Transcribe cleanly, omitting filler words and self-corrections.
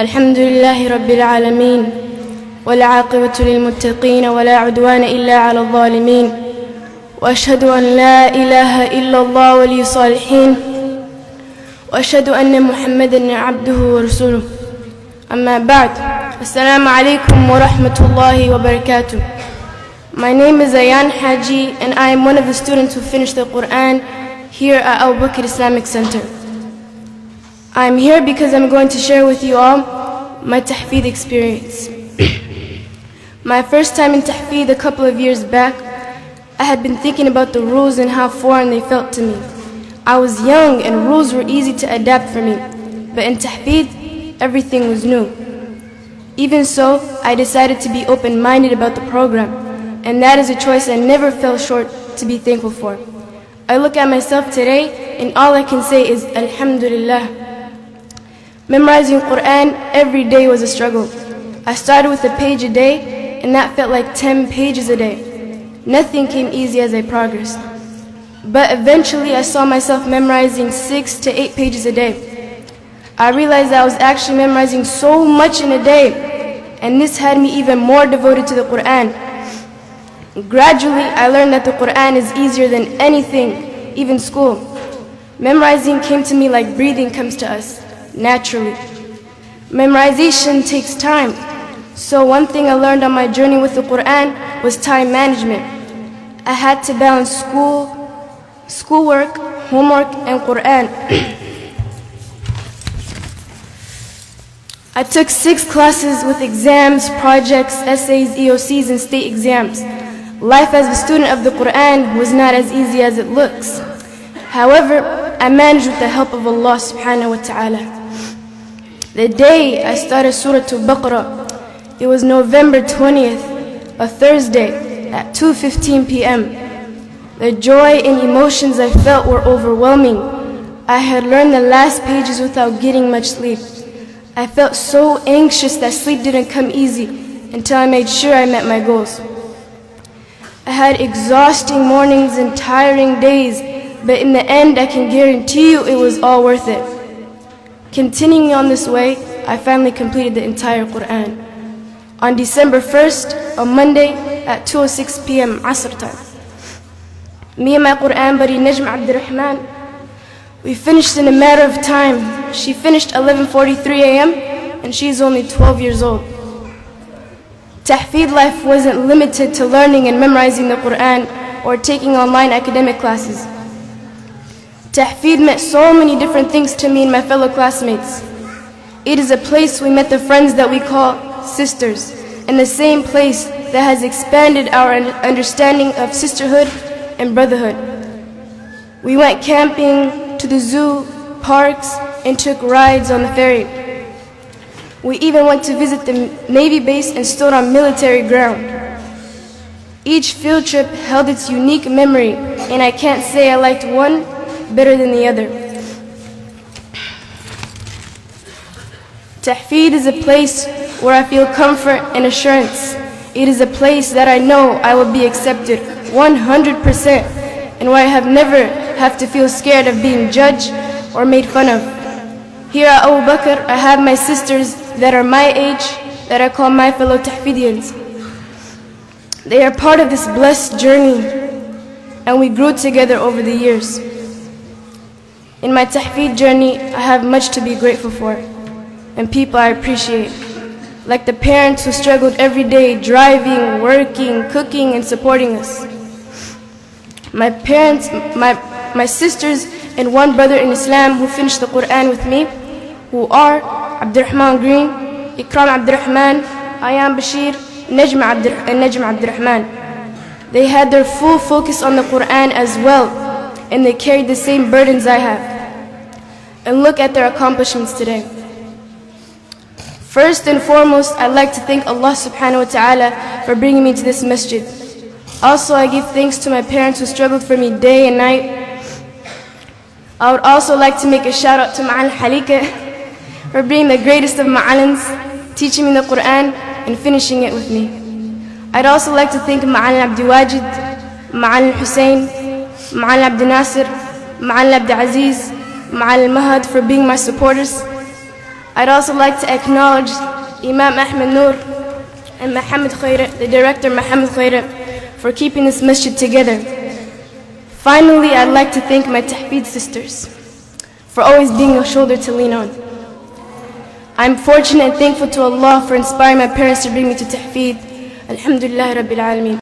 الحمد لله رب العالمين والعاقبة للمتقين ولا عدوان إلا على الظالمين وأشهد أن لا إله إلا الله ولي الصالحين وأشهد أن محمدا عبده ورسوله أما بعد السلام عليكم ورحمة الله وبركاته. My name is Ayan Haji and I am one of the students who finished the Qur'an here at Abu Bakr Islamic Center. I'm here because I'm going to share with you all my tahfeed experience. My first time in tahfeed a couple of years back, I had been thinking about the rules and how foreign they felt to me. I was young and rules were easy to adapt for me, but in tahfeed, everything was new. Even so, I decided to be open-minded about the program, and that is a choice I never fell short to be thankful for. I look at myself today and all I can say is Alhamdulillah. Memorizing Qur'an every day was a struggle. I started with a page a day and that felt like 10 pages a day. Nothing came easy as I progressed. But eventually I saw myself memorizing 6 to 8 pages a day. I realized I was actually memorizing so much in a day, and this had me even more devoted to the Qur'an. Gradually I learned that the Qur'an is easier than anything, even school. Memorizing came to me like breathing comes to us, naturally. Memorization takes time. So one thing I learned on my journey with the Qur'an was time management. I had to balance schoolwork, homework, and Qur'an. I took 6 classes with exams, projects, essays, EOCs, and state exams. Life as a student of the Qur'an was not as easy as it looks. However, I managed with the help of Allah subhanahu wa ta'ala. The day I started Surah Al-Baqarah, it was November 20th, a Thursday at 2:15 p.m. The joy and emotions I felt were overwhelming. I had learned the last pages without getting much sleep. I felt so anxious that sleep didn't come easy until I made sure I met my goals. I had exhausting mornings and tiring days, but in the end I can guarantee you it was all worth it. Continuing on this way, I finally completed the entire Qur'an. On December 1st, a Monday at 2:06 p.m. Asr time. Me and my Qur'an buddy Najm Abdurrahman, we finished in a matter of time. She finished 11:43 a.m. and she's only 12 years old. Tahfeed life wasn't limited to learning and memorizing the Qur'an or taking online academic classes. Tahfeed meant so many different things to me and my fellow classmates. It is a place we met the friends that we call sisters, and the same place that has expanded our understanding of sisterhood and brotherhood. We went camping, to the zoo, parks, and took rides on the ferry. We even went to visit the Navy base and stood on military ground. Each field trip held its unique memory, and I can't say I liked one better than the other. Tahfeed is a place where I feel comfort and assurance. It is a place that I know I will be accepted 100%, and where I have never have to feel scared of being judged or made fun of. Here at Abu Bakr, I have my sisters that are my age, that I call my fellow Tahfeedians. They are part of this blessed journey, and we grew together over the years. In my Tahfeed journey, I have much to be grateful for, and people I appreciate, like the parents who struggled every day driving, working, cooking, and supporting us. My parents, my sisters, and one brother in Islam who finished the Qur'an with me, who are Abdurrahman Green, Ikram Abdurrahman, Ayan Bashir, and Najm Abdurrahman. They had their full focus on the Qur'an as well, and they carried the same burdens I have. And look at their accomplishments today. First and foremost, I'd like to thank Allah subhanahu wa ta'ala for bringing me to this masjid. Also, I give thanks to my parents who struggled for me day and night. I would also like to make a shout out to Ma'al Halika for being the greatest of Ma'alins, teaching me the Qur'an and finishing it with me. I'd also like to thank Ma'al Abdi Wajid, Ma'al Hussein, Ma'al Abdi Nasir, Ma'al Abdi Aziz, Ma'al Mahad for being my supporters. I'd also like to acknowledge Imam Ahmed Noor and Muhammad Khair, the director Muhammad Khair, for keeping this masjid together. Finally, I'd like to thank my Tahfeed sisters for always being a shoulder to lean on. I'm fortunate and thankful to Allah for inspiring my parents to bring me to Tahfeed. Alhamdulillah Rabbil Alameen.